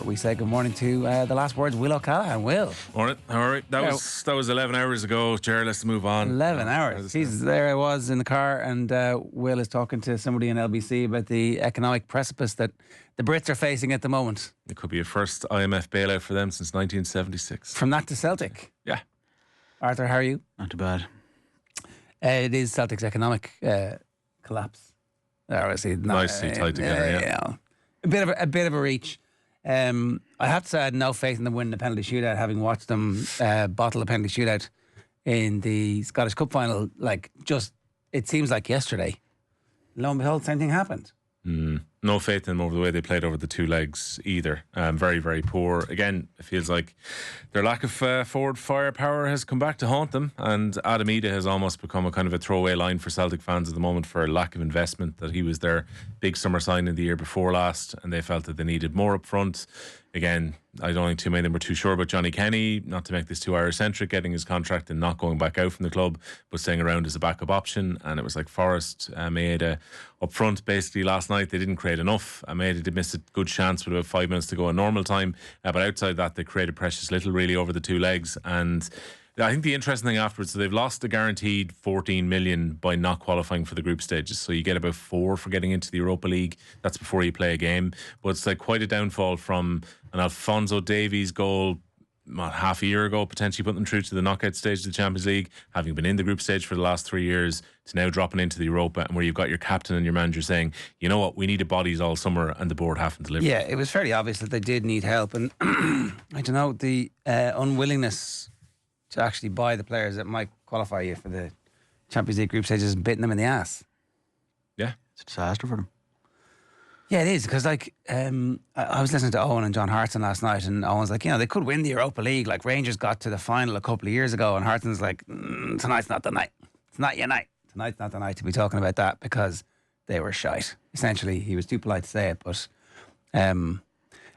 We say good morning to the last words, Will O'Callaghan. Will. All right. That was 11 hours ago. Ger, let's move on. 11 hours. Jesus, there I was in the car, and Will is talking to somebody in LBC about the economic precipice that the Brits are facing at the moment. It could be a first IMF bailout for them since 1976. From that to Celtic. Yeah. Arthur, how are you? Not too bad. It is Celtic's economic collapse. Obviously, nicely tied together. Yeah. A bit of a reach. I have to say I had no faith in them winning the penalty shootout, having watched them bottle a penalty shootout in the Scottish Cup final. It seems like yesterday. Lo and behold, same thing happened. No faith in them over the way they played over the two legs either. Very, very poor. Again, it feels like their lack of forward firepower has come back to haunt them, and Adam Ida has almost become a kind of a throwaway line for Celtic fans at the moment for lack of investment, that he was their big summer signing the year before last and they felt that they needed more up front. Again, I don't think too many of them were too sure about Johnny Kenny, not to make this too Irish-centric, getting his contract and not going back out from the club, but staying around as a backup option. And it was like Forrest made up front basically last night. They didn't create enough. Maeda did miss a good chance with about 5 minutes to go in normal time, but outside that they created precious little really over the two legs. And I think the interesting thing afterwards, so they've lost a guaranteed 14 million by not qualifying for the group stages. So you get about 4 for getting into the Europa League. That's before you play a game. But it's like quite a downfall from an Alphonso Davies goal half a year ago, potentially putting them through to the knockout stage of the Champions League, having been in the group stage for the last 3 years, to now dropping into the Europa, and where you've got your captain and your manager saying, you know what, we needed bodies all summer, and the board haven't delivered. Yeah, it was fairly obvious that they did need help, and I don't know, the unwillingness to actually buy the players that might qualify you for the Champions League group stages is bitten them in the ass. Yeah. It's a disaster for them. Yeah, it is, because I was listening to Owen and John Hartson last night, and Owen's like, they could win the Europa League. Like, Rangers got to the final a couple of years ago, and Hartson's like, tonight's not the night. It's not your night. Tonight's not the night to be talking about that, because they were shite. Essentially, he was too polite to say it, but... and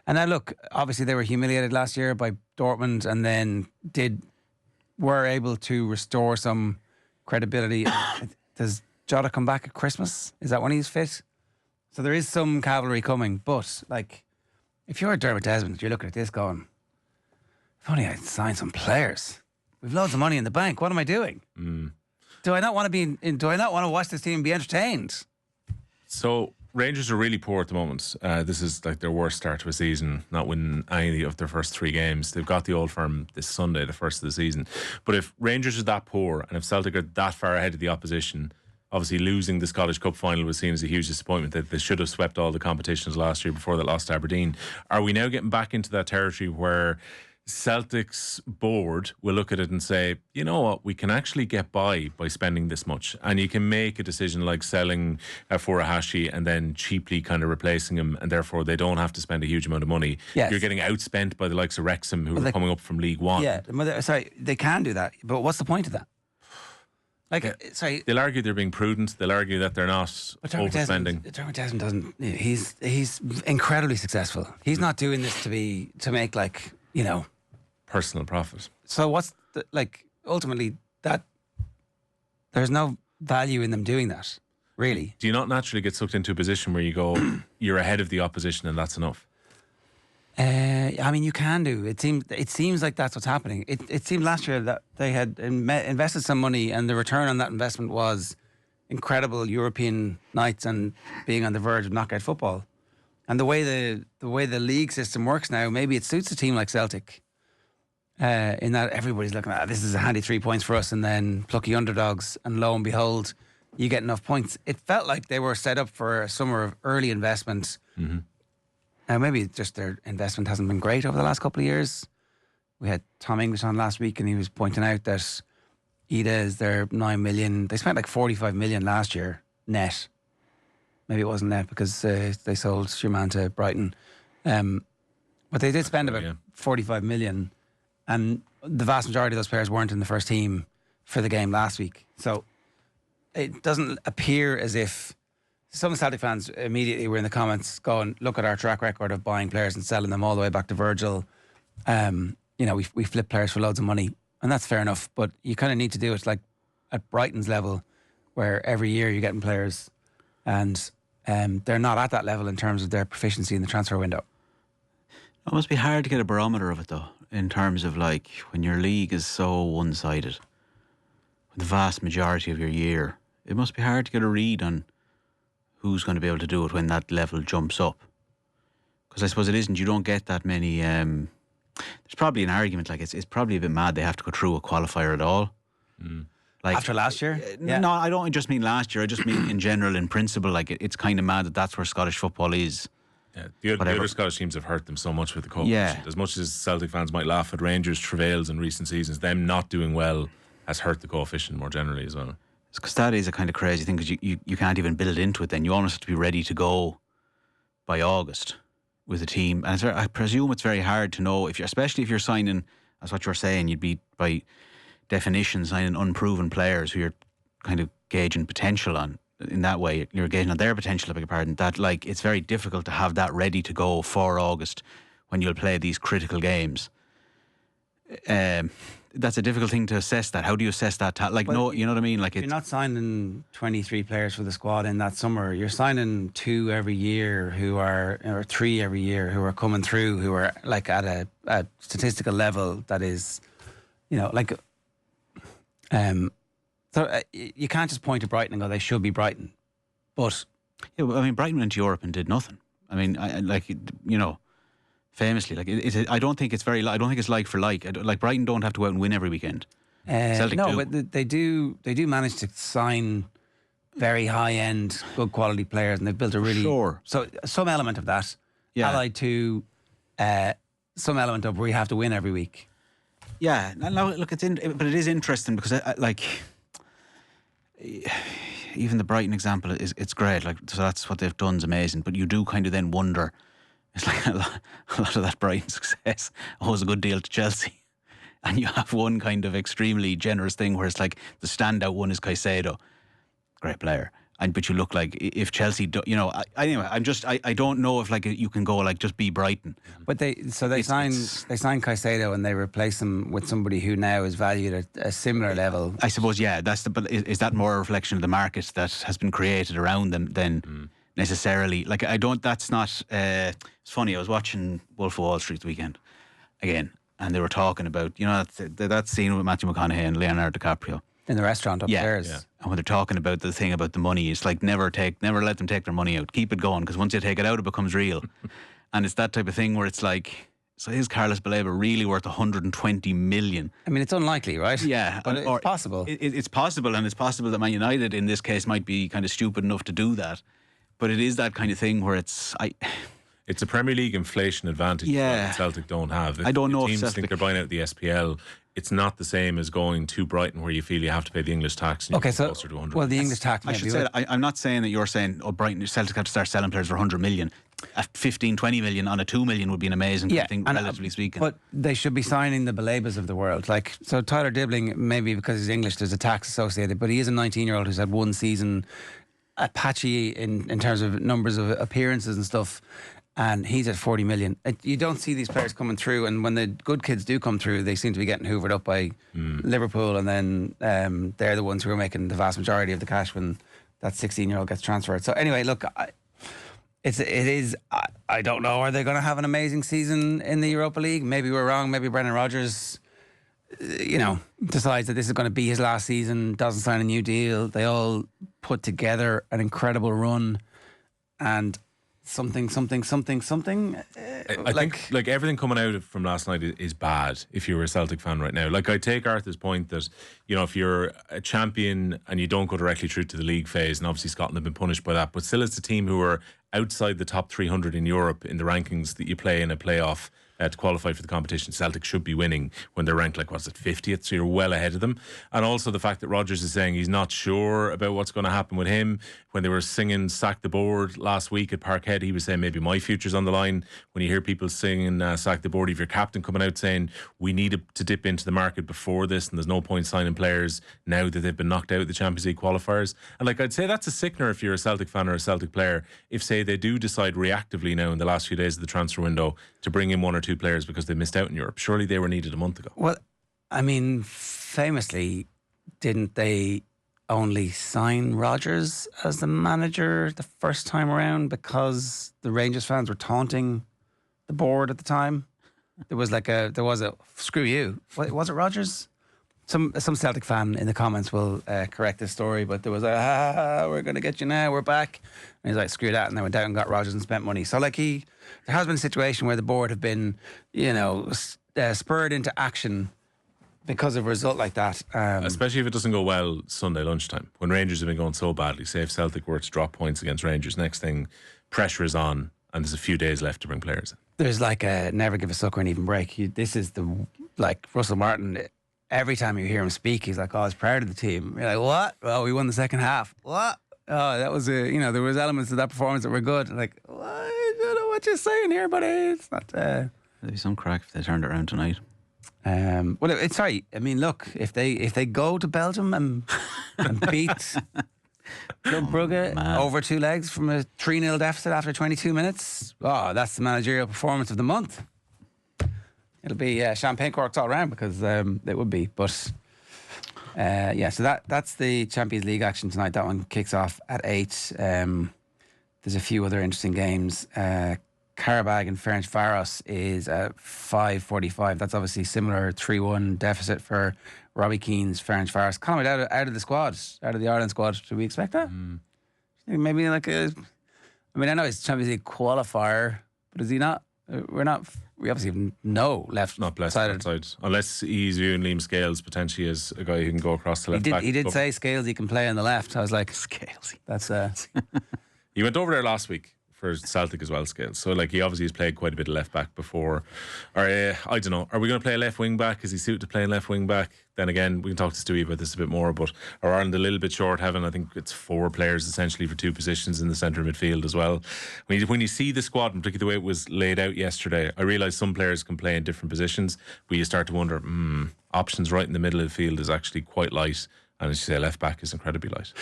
now look, obviously they were humiliated last year by Dortmund, and then were able to restore some credibility. Does Jota come back at Christmas? Is that when he's fit? So there is some cavalry coming, but if you're Dermot Desmond, you're looking at this going, if only I'd signed some players. We've loads of money in the bank. What am I doing? Do I not want to be? Do I not want to watch this team and be entertained? So Rangers are really poor at the moment. This is like their worst start to a season, not winning any of their first 3 games. They've got the Old Firm this Sunday, the first of the season. But if Rangers are that poor, and if Celtic are that far ahead of the opposition, obviously losing the Scottish Cup final was seen as a huge disappointment, that they should have swept all the competitions last year before they lost to Aberdeen. Are we now getting back into that territory where Celtic's board will look at it and say, you know what, we can actually get by spending this much, and you can make a decision like selling Furuhashi and then cheaply kind of replacing him, and therefore they don't have to spend a huge amount of money. Yes. You're getting outspent by the likes of Wrexham, who are coming up from League One. Yeah, sorry, they can do that, but what's the point of that? Sorry, they'll argue they're being prudent. They'll argue that they're not overspending. Dermot Desmond doesn't. He's incredibly successful. He's not doing this to make personal profit. So what's ultimately that? There's no value in them doing that, really. Do you not naturally get sucked into a position where you go, you're ahead of the opposition and that's enough? You can do. It seems like that's what's happening. It seemed last year that they had invested some money, and the return on that investment was incredible European nights and being on the verge of knockout football. And the way the league system works now, maybe it suits a team like Celtic, in that everybody's looking at this is a handy 3 points for us, and then plucky underdogs, and lo and behold, you get enough points. It felt like they were set up for a summer of early investment. Mm-hmm. Now, maybe just their investment hasn't been great over the last couple of years. We had Tom English on last week, and he was pointing out that Ida is their 9 million. They spent like 45 million last year net. Maybe it wasn't net because they sold Schumann to Brighton. But they did spend about 45 million, and the vast majority of those players weren't in the first team for the game last week. So it doesn't appear as if... Some Celtic fans immediately were in the comments going, look at our track record of buying players and selling them all the way back to Virgil. We flip players for loads of money, and that's fair enough, but you kind of need to do it like at Brighton's level, where every year you're getting players, and they're not at that level in terms of their proficiency in the transfer window. It must be hard to get a barometer of it, though, in terms of like when your league is so one-sided, the vast majority of your year, it must be hard to get a read on who's going to be able to do it when that level jumps up. Because I suppose it isn't, you don't get that many. There's probably an argument like it's probably a bit mad they have to go through a qualifier at all. Like After last year? No, I don't just mean last year. I just mean in general, in principle. Like it's kind of mad that that's where Scottish football is. Yeah, the other Scottish teams have hurt them so much with the coefficient. Yeah. As much as Celtic fans might laugh at Rangers' travails in recent seasons, them not doing well has hurt the coefficient more generally as well. Because that is a kind of crazy thing because you can't even build into it then. You almost have to be ready to go by August with a team. And I presume it's very hard to know, especially if you're signing, as what you're saying, you'd be by definition signing unproven players who you're kind of gauging potential on. In that way, you're gauging on their potential, I beg your pardon, that like it's very difficult to have that ready to go for August when you'll play these critical games. That's a difficult thing to assess that. How do you assess that? You know what I mean? Like you're not signing 23 players for the squad in that summer. You're signing 2 every year or 3 every year who are coming through, who are like at a statistical level that is, so you can't just point to Brighton and go, they should be Brighton. But yeah, I mean, Brighton went to Europe and did nothing. I mean, famously, like I don't think it's I don't think it's like for like. Like Brighton don't have to go out and win every weekend. Celtic do. But they do manage to sign very high end, good quality players, and they've built a really so some element of that, allied to some element of where you have to win every week. Yeah, no, look, but it is interesting because even the Brighton example it's great. Like, so that's what they've done is amazing. But you do kind of then wonder. It's like a lot of that Brighton success owes a good deal to Chelsea, and you have one kind of extremely generous thing where it's like the standout one is Caicedo, great player. But you look like if Chelsea, anyway, I don't know if like you can go like just be Brighton. But they signed Caicedo and they replace him with somebody who now is valued at a similar level. I suppose, yeah. But is that more a reflection of the market that has been created around them than necessarily? Like that's not. It's funny. I was watching Wolf of Wall Street the weekend again, and they were talking about that scene with Matthew McConaughey and Leonardo DiCaprio. In the restaurant upstairs. Yeah. And when they're talking about the thing about the money, it's like never let them take their money out. Keep it going, because once you take it out, it becomes real. And it's that type of thing where it's like, so is Carlos Baleba really worth 120 million? I mean, it's unlikely, right? Yeah. But it's possible. It's possible, and it's possible that Man United in this case might be kind of stupid enough to do that. But it is that kind of thing where it's a Premier League inflation advantage that Celtic don't have. I don't know if teams think they're buying out the SPL. It's not the same as going to Brighton where you feel you have to pay the English tax. And closer to 100. Well, the English tax. I should say, I'm not saying that you're saying, Brighton, Celtic have to start selling players for 100 million. At 15, 20 million on a 2 million would be an amazing thing, relatively speaking. But they should be signing the Balebas of the world. Like, so Tyler Dibbling, maybe because he's English, there's a tax associated, but he is a 19-year-old who's had one season, patchy in terms of numbers of appearances and stuff. And he's at 40 million. You don't see these players coming through, and when the good kids do come through, they seem to be getting hoovered up by Liverpool, and then they're the ones who are making the vast majority of the cash when that 16-year-old gets transferred. So anyway, look, I don't know. Are they going to have an amazing season in the Europa League? Maybe we're wrong. Maybe Brendan Rodgers, decides that this is going to be his last season, doesn't sign a new deal. They all put together an incredible run, and something. I think like everything coming out from last night is bad if you're a Celtic fan right now. Like, I take Arthur's point that, if you're a champion and you don't go directly through to the league phase, and obviously Scotland have been punished by that, but still it's a team who are outside the top 300 in Europe in the rankings that you play in a playoff to qualify for the competition. Celtic should be winning when they're ranked 50th, so you're well ahead of them. And also the fact that Rodgers is saying he's not sure about what's going to happen with him. When they were singing Sack the Board last week at Parkhead, he was saying maybe my future's on the line. When you hear people singing Sack the Board, if your captain coming out saying we need to dip into the market before this and there's no point signing players now that they've been knocked out of the Champions League qualifiers. And I'd say that's a sickener if you're a Celtic fan or a Celtic player, if say they do decide reactively now in the last few days of the transfer window to bring in 1 or 2 players because they missed out in Europe. Surely they were needed a month ago. Well, I mean, famously, didn't they only sign Rodgers as the manager the first time around because the Rangers fans were taunting the board at the time. There was a screw you. Was it Rogers? Some Celtic fan in the comments will correct this story, but there was we're going to get you now, we're back. And he's like, screw that, and they went out and got Rogers and spent money. So like there has been a situation where the board have been, spurred into action because of a result like that. Especially if it doesn't go well Sunday lunchtime, when Rangers have been going so badly. Say if Celtic were to drop points against Rangers, next thing, pressure is on, and there's a few days left to bring players in. There's like a never give a sucker an even break. This is Russell Martin. Every time you hear him speak, he's like, "Oh, I was proud of the team." You're like, "What? Oh, we won the second half. What? Oh, that was there was elements of that performance that were good." Like, what? I don't know what you're saying here, buddy. It's not. There'd be some crack if they turned it around tonight. Sorry. I mean, look, if they go to Belgium and beat Club Brugge over 2 legs from a 3-0 deficit after 22 minutes, that's the managerial performance of the month. It'll be champagne corks all around because it would be. But so that's the Champions League action tonight. That one kicks off at 8. There's a few other interesting games. Karabag and Ferencváros is at 5:45. That's obviously similar 3-1 deficit for Robbie Keane's Ferencváros. Conway out of the squad, out of the Ireland squad. Do we expect that? Maybe I know it's Champions League qualifier, but is he not? We obviously have no left. Not blessed outside, unless he's viewing Liam Scales potentially as a guy who can go across the left back. He did say Scales he can play on the left. I was like, Scales. That's He went over there last week for Celtic as well, Scales. So he obviously has played quite a bit of left back before. Or I don't know. Are we going to play a left wing back? Is he suited to playing left wing back? Then again, we can talk to Stewie about this a bit more. But are Ireland a little bit short having, I think it's 4 players essentially for 2 positions in the centre of midfield as well. When you see the squad, and particularly the way it was laid out yesterday, I realise some players can play in different positions, but you start to wonder, options right in the middle of the field is actually quite light, and as you say, left back is incredibly light.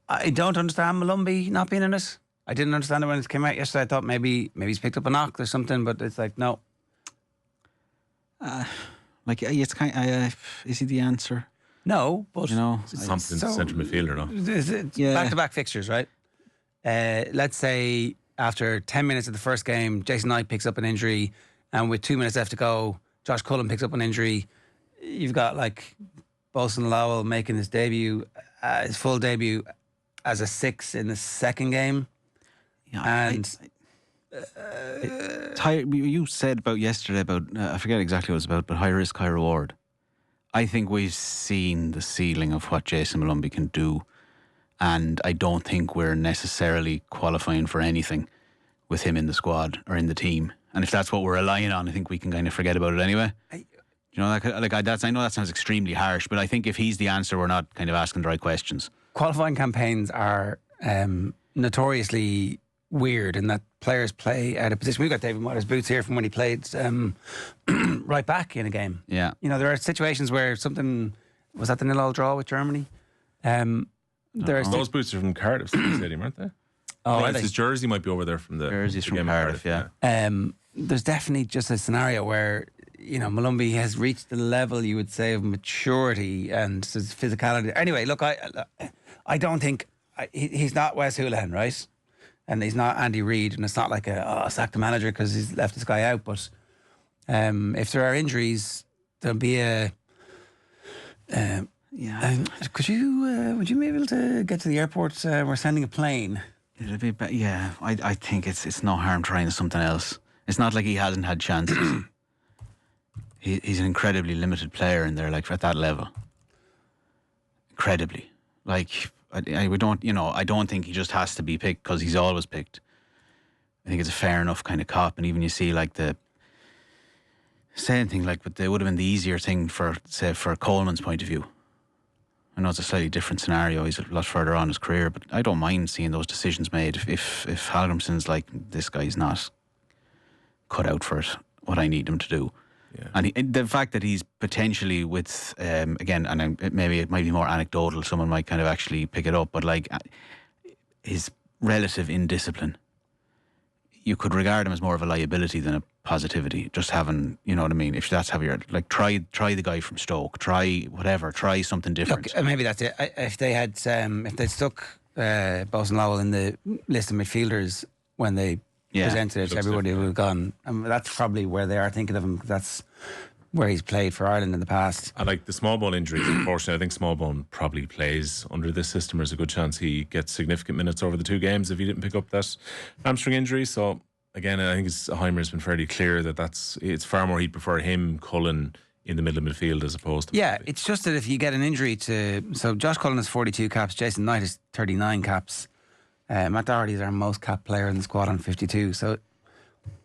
I don't understand Malumbi not being in it. I didn't understand it when it came out yesterday. I thought maybe he's picked up a knock or something, but it's like, no. It's kind of, is he the answer? No, but it's something central midfielder, no? Back-to-back fixtures, right? Let's say after 10 minutes of the first game, Jason Knight picks up an injury, and with 2 minutes left to go, Josh Cullen picks up an injury. You've got Bolson Lowell making his full debut as a 6 in the second game. Yeah, and you said about yesterday about I forget exactly what it was about, but high risk, high reward. I think we've seen the ceiling of what Jason Malumbi can do, and I don't think we're necessarily qualifying for anything with him in the squad or in the team. And if that's what we're relying on, I think we can kind of forget about it anyway. I know that sounds extremely harsh, but I think if he's the answer, we're not kind of asking the right questions. Qualifying campaigns are notoriously weird in that players play out of position. We've got David Moyer's boots here from when he played right back in a game. Yeah. There are situations where was that the 0-0 draw with Germany? Those boots are from Cardiff Stadium, aren't they? His jersey might be over there from the jerseys from Cardiff, yeah. There's definitely just a scenario where Malumbi has reached the level you would say of maturity and his physicality. Anyway, look, I don't think he's not Wes Hoolahan, right? And he's not Andy Reid, and it's not like sack the manager because he's left this guy out. But if there are injuries, there'll be a. Would you be able to get to the airport? We're sending a plane. It'll be, I think it's no harm trying something else. It's not like he hasn't had chances. He's an incredibly limited player in there, at that level. Incredibly, I don't think he just has to be picked because he's always picked. I think it's a fair enough kind of cop, and even you see the same thing but it would have been the easier thing for Coleman's point of view. I know it's a slightly different scenario. He's a lot further on his career, but I don't mind seeing those decisions made if Hallgrimsson's this guy's not cut out for it, what I need him to do. Yeah. And the fact that he's potentially with, again, and maybe it might be more anecdotal, someone might kind of actually pick it up, but his relative indiscipline, you could regard him as more of a liability than a positivity. Just having, you know what I mean? If that's how you're, try the guy from Stoke, try whatever, try something different. Look, maybe that's it. If they stuck Bolson Lowell in the list of midfielders when they presented it Looks to everybody different, who had gone. And that's probably where they are thinking of him. That's where he's played for Ireland in the past. And like the small bone injuries, unfortunately, I think small bone probably plays under this system. There's a good chance he gets significant minutes over the 2 games if he didn't pick up that hamstring injury. So again, I think Heimer's been fairly clear that it's far more he'd prefer him, Cullen, in the middle of midfield as opposed to. Yeah, it's just that if you get an injury so Josh Cullen has 42 caps, Jason Knight has 39 caps. Matt Doherty is our most capped player in the squad on 52. So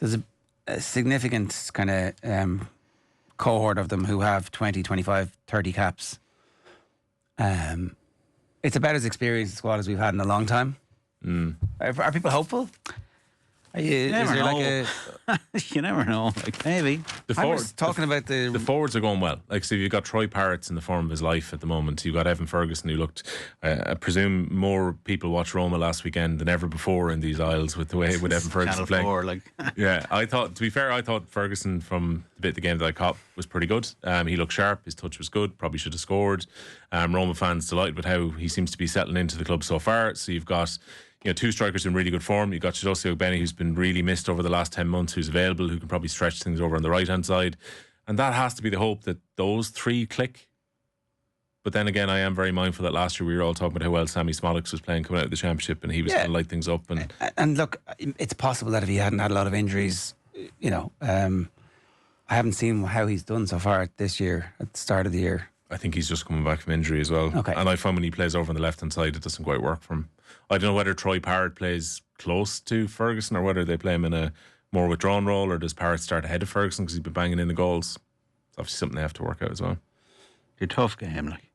there's a significant kind of cohort of them who have 20, 25, 30 caps. It's about as experienced a squad as we've had in a long time. Are people hopeful? You never know. You never know. Like, maybe. I was talking about the forwards are going well. Like, so you've got Troy Parrott's in the form of his life at the moment. You've got Evan Ferguson, who looked, I presume, more people watched Roma last weekend than ever before in these aisles with Evan Ferguson playing. 4, like. Yeah, to be fair, I thought Ferguson from the bit of the game that I caught was pretty good. He looked sharp. His touch was good. Probably should have scored. Roma fans delighted with how he seems to be settling into the club so far. So you've got 2 strikers in really good form. You've got Chidozie Ogbene, who's been really missed over the last 10 months, who's available, who can probably stretch things over on the right-hand side. And that has to be the hope, that those 3 click. But then again, I am very mindful that last year we were all talking about how well Sammy Smolix was playing coming out of the Championship, and he was going to light things up. And look, it's possible that if he hadn't had a lot of injuries, I haven't seen how he's done so far this year, at the start of the year. I think he's just coming back from injury as well. Okay. And I find when he plays over on the left-hand side, it doesn't quite work for him. I don't know whether Troy Parrott plays close to Ferguson or whether they play him in a more withdrawn role, or does Parrott start ahead of Ferguson because he's been banging in the goals. It's obviously something they have to work out as well. It's a tough game, like.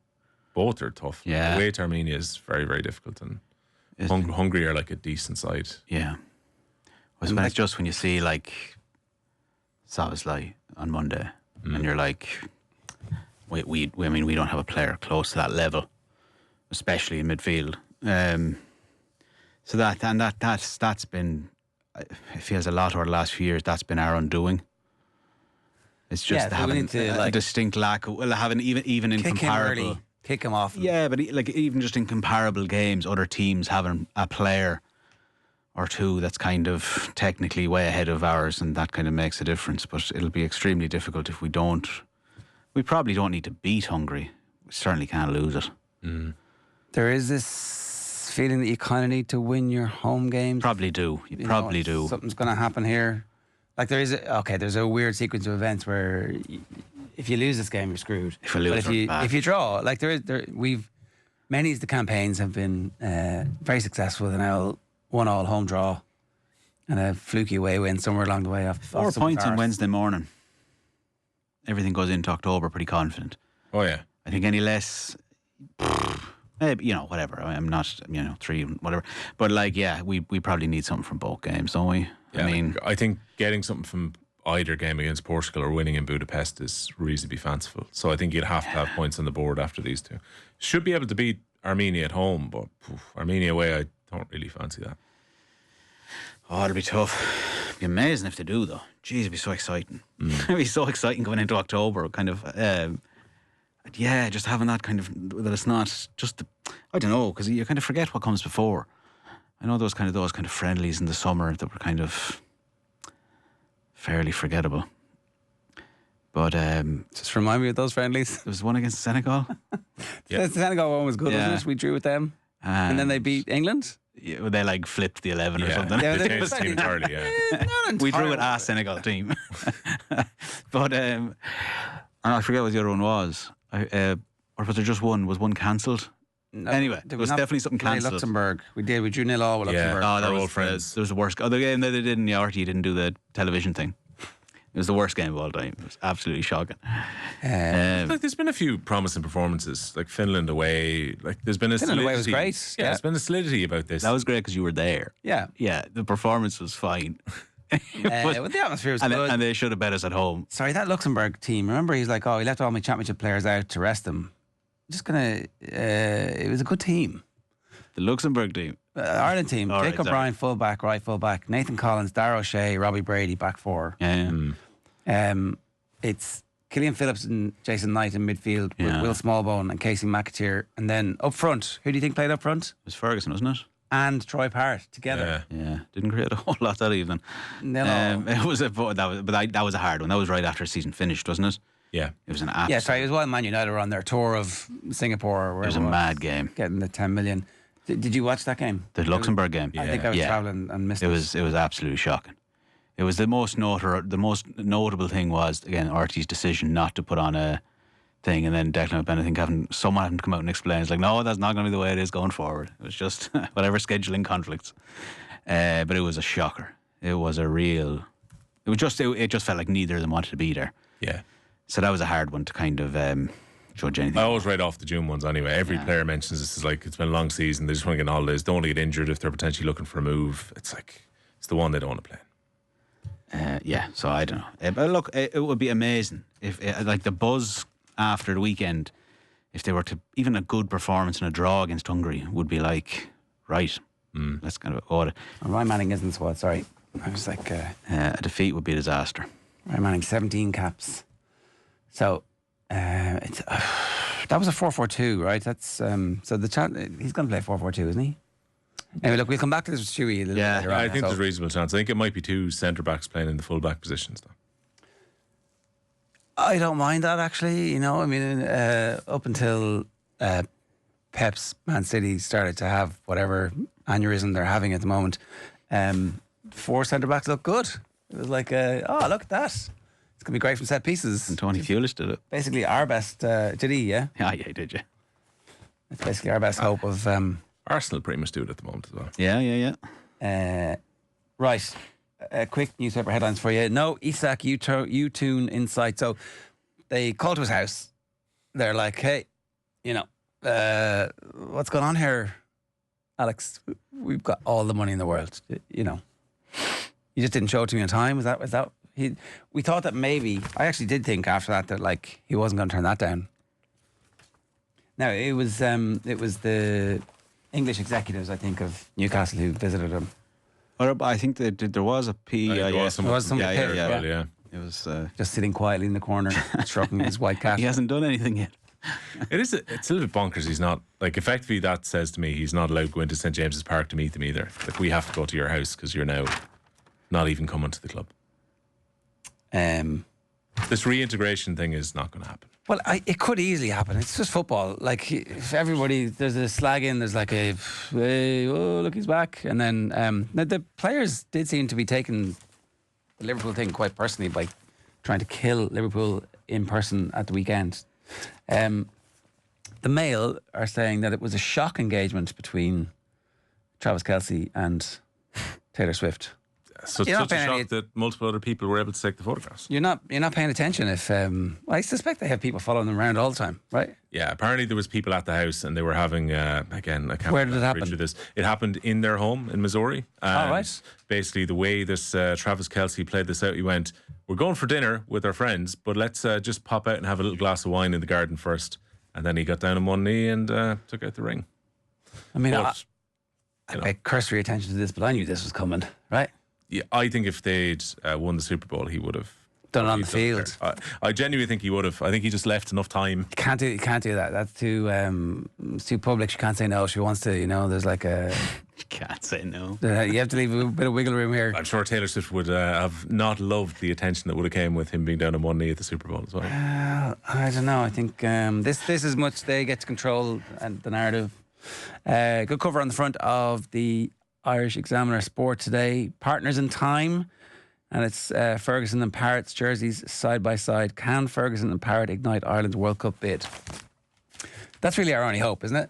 Both are tough. Yeah. The way to Armenia is very, very difficult, and Hungary are like a decent side. Yeah. Well, it's just when you see like Szoboszlai on Monday, and you're like, we don't have a player close to that level, especially in midfield. So that's been, it feels a lot over the last few years. That's been our undoing. It's just having a distinct lack of having even in comparable. Kick him off. Yeah, but even just in comparable games, other teams having a player or 2 that's kind of technically way ahead of ours, and that kind of makes a difference. But it'll be extremely difficult if we don't. We probably don't need to beat Hungary. We certainly can't lose it. There is this feeling that you kind of need to win your home games. Probably do. You probably do. Something's going to happen here. Like there's a weird sequence of events where if you lose this game, you're screwed. If you lose, if you draw, like many of the campaigns have been very successful with an 1-1 home draw and a fluky away win somewhere along the way. 4 points on Wednesday morning. Everything goes into October pretty confident. Oh yeah. I think any less, maybe, whatever. I'm not, 3, whatever. But we probably need something from both games, don't we? Yeah, I think getting something from either game against Portugal or winning in Budapest is reasonably fanciful. So I think you'd have to have points on the board after these 2. Should be able to beat Armenia at home, but Armenia away, I don't really fancy that. Oh, it'll be tough. It'd be amazing if they do, though. Jeez, it'd be so exciting. It'd be so exciting going into October, kind of. Just having that kind of, that it's not just, I don't know, because you kind of forget what comes before. I know those kind of friendlies in the summer that were kind of fairly forgettable. But just remind me of those friendlies. There was one against Senegal. The Senegal one was good, wasn't it? We drew with them, and then they beat England. Yeah, they flipped the 11 or something. Yeah, they changed the team entirely. Yeah, we drew with a Senegal team. But I forget what the other one was. Or was there just one? Was one cancelled? No, anyway, there was definitely something cancelled. Luxembourg. We did. We drew 0-0 with Luxembourg. Oh, that was old friends. There was the worst. The game that they did in the RT didn't do the television thing. It was the worst game of all time. It was absolutely shocking. There's been a few promising performances, like Finland away. Like there's been a Finland solidity. away was great. Yeah, there's been a solidity about this. That was great because you were there. Yeah. The performance was fine. But the atmosphere was good. And they should have bet us at home. Sorry, that Luxembourg team. Remember, he's like, he left all my championship players out to rest them. It was a good team. The Luxembourg team. Ireland team. Jake O'Brien, fullback, right fullback. Nathan Collins, Darragh O'Shea, Robbie Brady, back 4. It's Killian Phillips and Jason Knight in midfield with Will Smallbone and Casey McAteer. And then up front, who do you think played up front? It was Ferguson, wasn't it? and Troy Parrott together. Yeah, didn't create a whole lot that evening. No. It was that was a hard one. That was right after the season finished, wasn't it? Yeah. It was an absolute. Yeah, sorry, it was while Man United were on their tour of Singapore. Or It wherever was a mad game. Getting the 10 million. Did you watch that game? The Luxembourg game. I think I was travelling and missed it. It was absolutely shocking. It was the most notable thing was, again, Artie's decision not to put on a thing, and then Declan McBennett, someone having to come out and explain. It's like, no, that's not going to be the way it is going forward. It was just whatever scheduling conflicts. But it was a shocker. It was a real. It just felt like neither of them wanted to be there. Yeah. So that was a hard one to kind of judge anything. I always write off the June ones anyway. Every player mentions this is like, it's been a long season. They just want to get on holidays. Don't want to get injured if they're potentially looking for a move. It's like, it's the one they don't want to play. Yeah, so I don't know. But look, it would be amazing if, like, the buzz after the weekend, if they were to, even a good performance and a draw against Hungary would be like, right, let's kind of order. Ryan Manning isn't squad, sorry. I was like... a defeat would be a disaster. Ryan Manning, 17 caps. So, it's that was a 4-4-2, right? That's so the he's going to play 4-4-2, isn't he? Anyway, look, we'll come back to this with Stewie a little later on. I think there's a reasonable chance. I think it might be two centre backs playing in the full back positions, though. I don't mind that, actually. You know, I mean, up until Pep's Man City started to have whatever aneurysm they're having at the moment, 4 centre backs look good. It was like, oh, look at that. It's going to be great from set pieces. And Tony Fulis did it. Basically, our best. Did he? Yeah. Yeah, he did. Yeah. It's basically our best hope of. Arsenal pretty much do it at the moment as well. Yeah. Right. Quick newspaper headlines for you. No Isak U-tune insight. So they call to his house. They're like, hey, you know, what's going on here, Alex? We've got all the money in the world. You know, you just didn't show it to me on time. Was that? We thought that maybe. I actually did think after that like he wasn't going to turn that down. Now it was the English executives, I think, of Newcastle who visited him. I think that there was a P. There was some yeah. It was just sitting quietly in the corner, stroking his white cat. He hasn't done anything yet. it's a little bit bonkers. He's not, like, effectively that says to me he's not allowed to go into St James's Park to meet them either. Like, we have to go to your house because you're now not even coming to the club. This reintegration thing is not going to happen. Well, it could easily happen. It's just football. Like, if everybody, there's a slag in, there's like a, hey, oh, look, he's back. And then the players did seem to be taking the Liverpool thing quite personally by trying to kill Liverpool in person at the weekend. The Mail are saying that it was a shock engagement between Travis Kelce and Taylor Swift. So it's such a shock that multiple other people were able to take the photographs. You're not paying attention if I suspect they have people following them around all the time, right? Yeah, apparently there was people at the house and they were having again, I can't Where did it happen? This. It happened in their home in Missouri. And right. Basically the way this Travis Kelce played this out, he went, we're going for dinner with our friends, but let's just pop out and have a little glass of wine in the garden first. And then he got down on one knee and took out the ring. I mean, I pay cursory attention to this, but I knew this was coming, right? Yeah, I think if they'd won the Super Bowl, he would have done it on the field. I genuinely think he would have. I think he just left enough time. You can't do that. That's too it's too public. She can't say no if she wants to. You know, there's like a. You can't say no. You have to leave a bit of wiggle room here. I'm sure Taylor Swift would have not loved the attention that would have came with him being down on one knee at the Super Bowl as well. I don't know. I think this is much they get to control and the narrative. Good cover on the front of the Irish Examiner Sport today. Partners in Time, and it's Ferguson and Parrott's jerseys side by side. Can Ferguson and Parrott ignite Ireland's World Cup bid? That's really our only hope, isn't it?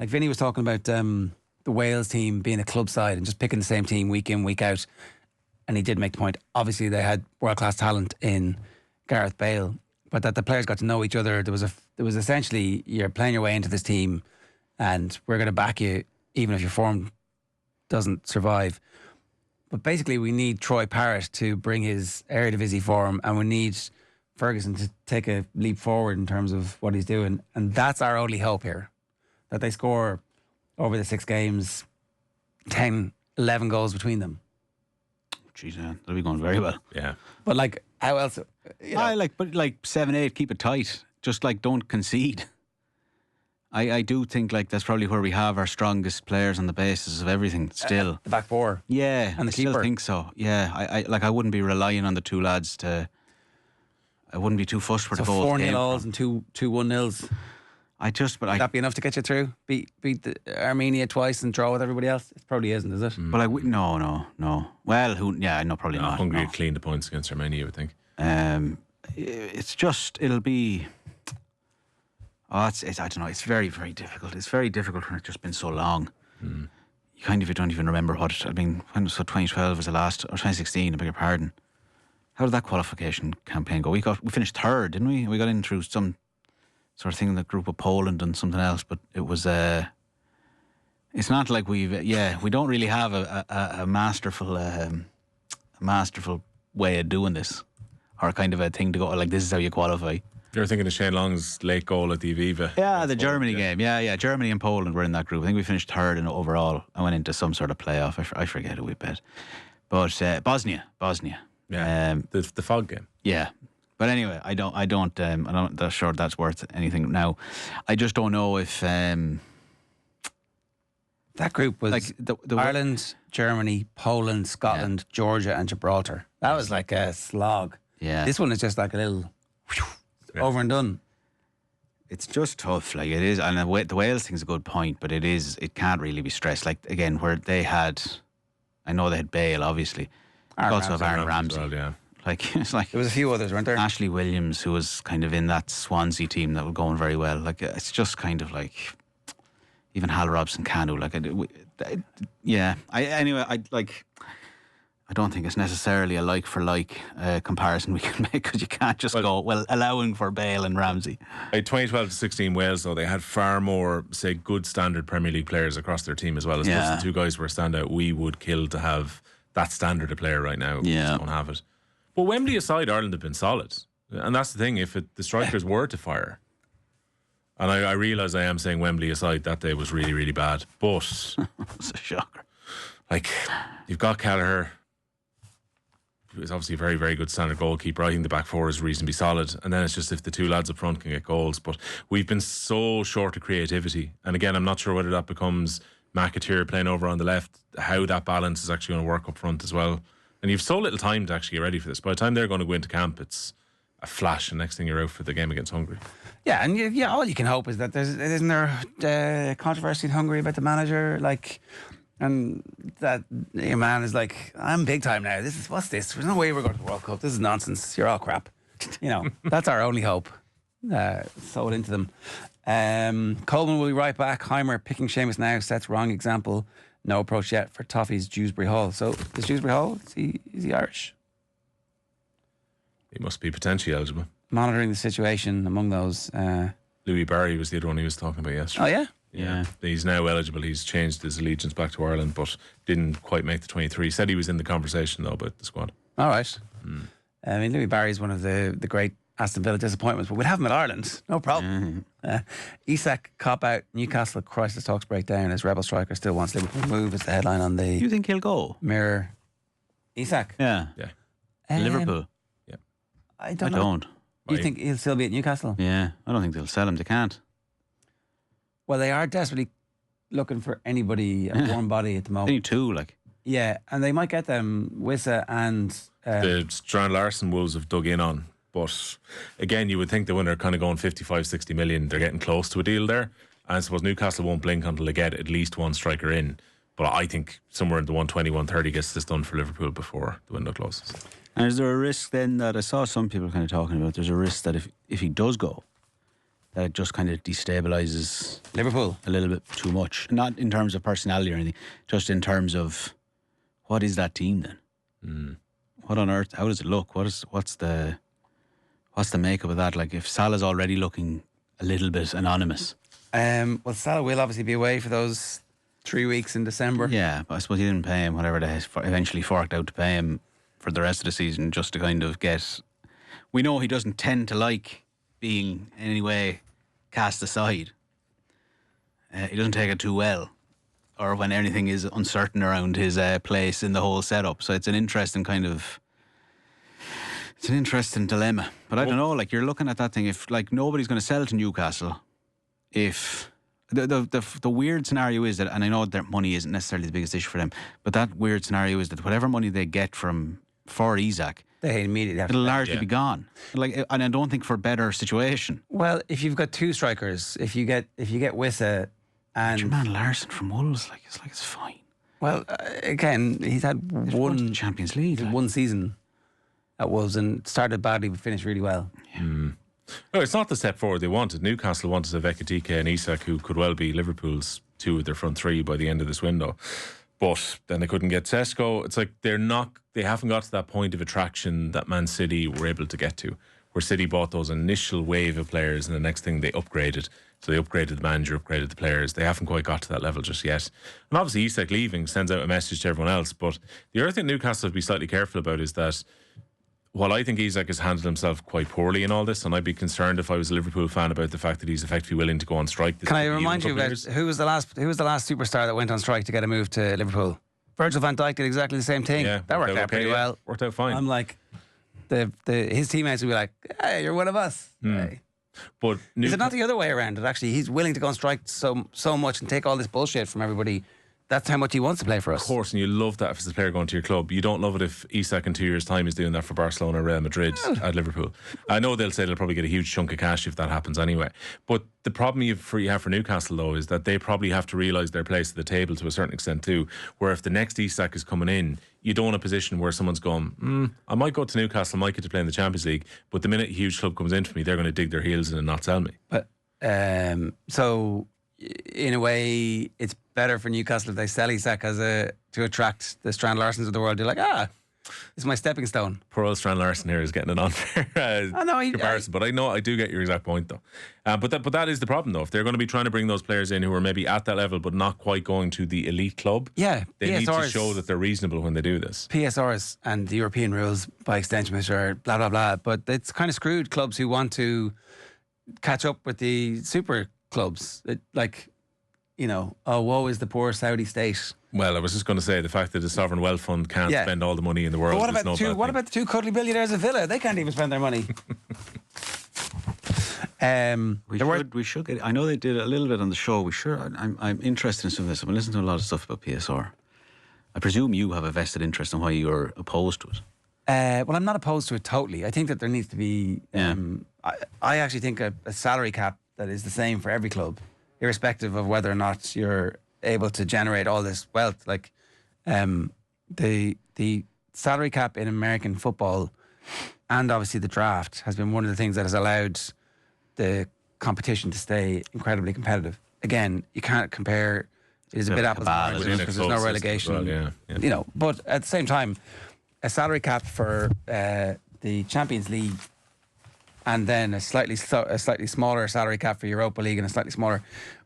Like Vinny was talking about the Wales team being a club side and just picking the same team week in, week out. And he did make the point. Obviously, they had world-class talent in Gareth Bale, but that the players got to know each other. There was essentially, you're playing your way into this team and we're going to back you even if your form doesn't survive. But basically we need Troy Parrott to bring his Eredivisie form, and we need Ferguson to take a leap forward in terms of what he's doing, and that's our only hope here, that they score over the 6 games 10, 11 goals between them. Jeez, man, that'll be going very well. Yeah, but like, how else, you know? But 7-8, keep it tight, just like don't concede. I do think like that's probably where we have our strongest players on the basis of everything still. The back four. Yeah, And the I still keeper. think so. Yeah, I wouldn't be relying on the two lads to. I wouldn't be too fussed for So the goals. 4-0 alls and 2-1-0s. Would Would that be enough to get you through? Beat Armenia twice and draw with everybody else? It probably isn't, is it? But no. Well, no, probably not. Hungary no. would clean the points against Armenia, you would think. It's just it'll be. Oh, it's I don't know. It's very, very difficult. It's very difficult when it's just been so long. You don't even remember what. I mean, when so 2012 was the last, or 2016. I beg your pardon. How did that qualification campaign go? We finished third, didn't we? We got in through some sort of thing in the group of Poland and something else, but it was. It's not like we don't really have a masterful way of doing this, or kind of a thing to go like this is how you qualify. You're thinking of Shane Long's late goal at the Aviva. Yeah, the Germany game. Yeah. Germany and Poland were in that group. I think we finished third in overall. I went into some sort of playoff. I forget who we bet. But Bosnia. Yeah, the fog game. Yeah. But anyway, I'm not sure that's worth anything now. I just don't know if That group was like the Ireland, Germany, Poland, Scotland, Georgia and Gibraltar. That was like a slog. Yeah. This one is just like a little over and done. It's just tough, like it is, and the Wales thing's a good point, but it can't really be stressed. Like again, where they had, I know they had Bale, obviously, they also have Aaron Ramsey. Well, yeah. Like it's like There was a few others, weren't there? Ashley Williams, who was kind of in that Swansea team that was going very well. Like it's just kind of like even Hal Robson Canu. Like I don't think it's necessarily a like for like comparison we can make, because you can't just go, well, allowing for Bale and Ramsey. 2012 to 16 Wales, though, they had far more, say, good standard Premier League players across their team as well. As much as the two guys were a standout, we would kill to have that standard of player right now. We just don't have it. But Wembley aside, Ireland have been solid. And that's the thing, if the strikers were to fire, and I realise I am saying Wembley aside, that day was really, really bad. But It's a shocker. like, you've got Kelleher, who's obviously a very, very good standard goalkeeper. I think the back four is reasonably solid. And then it's just if the two lads up front can get goals. But we've been so short of creativity. And again, I'm not sure whether that becomes McAteer playing over on the left, how that balance is actually going to work up front as well. And you've so little time to actually get ready for this. By the time they're going to go into camp, it's a flash, and next thing you're out for the game against Hungary. Yeah, and all you can hope is that isn't there controversy in Hungary about the manager, like, and that your man is like, I'm big time now. What's this? There's no way we're going to the World Cup. This is nonsense. You're all crap. That's our only hope. Sold into them. Coleman will be right back. Heimer picking Seamus now sets wrong example. No approach yet for Toffee's Dewsbury Hall. So is Dewsbury Hall, is he Irish? He must be potentially eligible. Monitoring the situation among those. Louis Barry was the other one he was talking about yesterday. Oh, yeah? Yeah. He's now eligible. He's changed his allegiance back to Ireland, but didn't quite make the 23. He said he was in the conversation, though, about the squad. All right. I mean, Louis Barry's one of the great Aston Villa disappointments, but we'd have him at Ireland. No problem. Isak cop out. Newcastle crisis talks break down as rebel striker still wants Liverpool to move. Is the headline on the You think he'll go? Mirror. Isak? Yeah. Liverpool. I I don't know. don't. Do you think he'll still be at Newcastle? Yeah. I don't think they'll sell him. They can't. Well, they are desperately looking for anybody, a warm body at the They moment. need two, like. Yeah, and they might get them, Wissa and... The Strand Larson Wolves have dug in on. But again, you would think that when they're kind of going 55, 60 million, they're getting close to a deal there. And I suppose Newcastle won't blink until they get at least one striker in. But I think somewhere in the 120, 130 gets this done for Liverpool before the window closes. And is there a risk then that I saw some people kind of talking about, there's a risk that if he does go, that it just kind of destabilises Liverpool a little bit too much? Not in terms of personality or anything, just in terms of what is that team then? What on earth, how does it look? What's the makeup of that? Like if Salah's already looking a little bit anonymous. Well, Salah will obviously be away for those 3 weeks in December. Yeah, but I suppose he didn't pay him whatever they eventually forked out to pay him for the rest of the season, just to kind of get... We know he doesn't tend to like being in any way cast aside. He doesn't take it too well, or when anything is uncertain around his place in the whole setup. So it's an interesting kind of... It's an interesting dilemma. But I don't know, like you're looking at that thing, if like nobody's going to sell to Newcastle, if The weird scenario is that, and I know that money isn't necessarily the biggest issue for them, but that weird scenario is that whatever money they get for Isak, They immediately have to it'll pay. largely be gone. And I don't think for a better situation. Well, if you've got two strikers, if you get Wissa and Your man Larson from Wolves, it's fine. well, again, he's had Won the one Champions League. one season at Wolves and started badly but finished really well. No, it's not the step forward they wanted. Newcastle wanted Veketika and Isak, who could well be Liverpool's two of their front three by the end of this window. But then they couldn't get Sesko. It's like they haven't got to that point of attraction that Man City were able to get to, where City bought those initial wave of players and the next thing they upgraded. So they upgraded the manager, upgraded the players. They haven't quite got to that level just yet. And obviously Isak leaving sends out a message to everyone else. But the other thing Newcastle have to be slightly careful about is that while I think Isak has handled himself quite poorly in all this, and I'd be concerned if I was a Liverpool fan about the fact that he's effectively willing to go on strike. Can I remind you about who was the last superstar that went on strike to get a move to Liverpool? Virgil van Dijk did exactly the same thing. Yeah, that worked out pretty well. Worked out fine. I'm like, his teammates would be like, "Hey, you're one of us." Hey. But Is it not the other way around? That actually he's willing to go on strike so much and take all this bullshit from everybody. That's how much he wants to play for us. Of course, and you love that if it's a player going to your club. You don't love it if Isak in 2 years' time is doing that for Barcelona or Real Madrid at Liverpool. I know they'll say they'll probably get a huge chunk of cash if that happens anyway. But the problem you have for Newcastle, though, is that they probably have to realise their place at the table to a certain extent too, where if the next Isak is coming in, you don't want a position where someone's going, I might go to Newcastle, I might get to play in the Champions League, but the minute a huge club comes in for me, they're going to dig their heels in and not sell me. But so in a way, it's better for Newcastle if they sell Isak to attract the Strand Larsens of the world. They're like, this is my stepping stone. Poor old Strand Larsen here is getting an unfair comparison, but I do get your exact point though. But that is the problem though. If they're going to be trying to bring those players in who are maybe at that level but not quite going to the elite club, they need to show that they're reasonable when they do this. PSRs and the European rules by extension, which are blah blah blah. But it's kind of screwed clubs who want to catch up with the super clubs. Woe is the poor Saudi state. Well, I was just going to say the fact that the sovereign wealth fund can't spend all the money in the world. But what about the two cuddly billionaires at Villa? They can't even spend their money. We should get. I know they did a little bit on the show. I'm interested in some of this. I've been listening to a lot of stuff about PSR. I presume you have a vested interest in why you're opposed to it. Well, I'm not opposed to it totally. I think that there needs to be. I actually think a salary cap that is the same for every club, irrespective of whether or not you're able to generate all this wealth. Like the salary cap in American football and obviously the draft has been one of the things that has allowed the competition to stay incredibly competitive. Again, you can't compare. It is a bit apples and oranges because there's no relegation. Well, But at the same time, a salary cap for the Champions League and then a slightly smaller salary cap for Europa League and a slightly smaller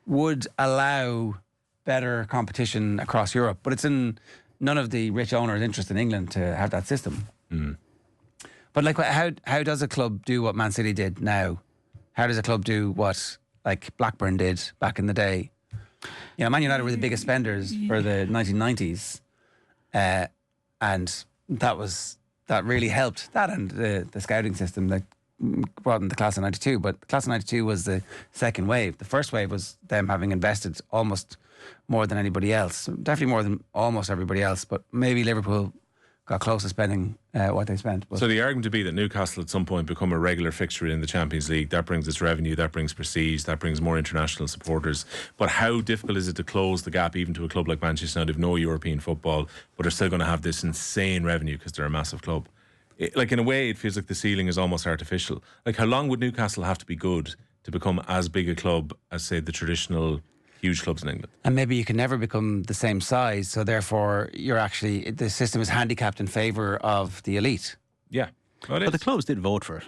would allow better competition across Europe. But it's in none of the rich owners' interest in England to have that system. But like, how does a club do what Man City did now? How does a club do what like Blackburn did back in the day? Man United were the biggest spenders for the 1990s, and that really helped. That and the scouting system that brought in the class of 92. But the class of 92 was the second wave. The first wave was them having invested almost more than anybody else. Definitely more than almost everybody else. But maybe Liverpool got close to spending what they spent. But so the argument to be that Newcastle at some point become a regular fixture in the Champions League, that brings its revenue, that brings prestige, that brings more international supporters. But how difficult is it to close the gap even to a club like Manchester United, no European football, but are still going to have this insane revenue because they're a massive club? Like, in a way, it feels like the ceiling is almost artificial. Like, how long would Newcastle have to be good to become as big a club as, say, the traditional huge clubs in England? And maybe you can never become the same size, so therefore the system is handicapped in favour of the elite. Yeah. Well, but the clubs did vote for it.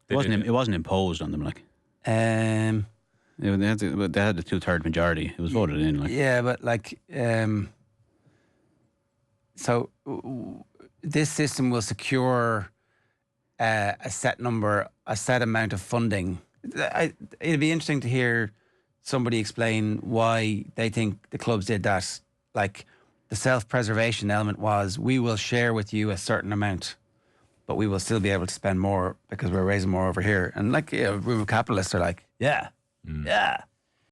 It wasn't imposed on them, like. They had the 2/3 majority. It was voted in, like. Yeah, but like, so this system will secure a set amount of funding. It'd be interesting to hear somebody explain why they think the clubs did that. Like, the self-preservation element was, we will share with you a certain amount, but we will still be able to spend more because we're raising more over here. And like, a room of capitalists are like, yeah,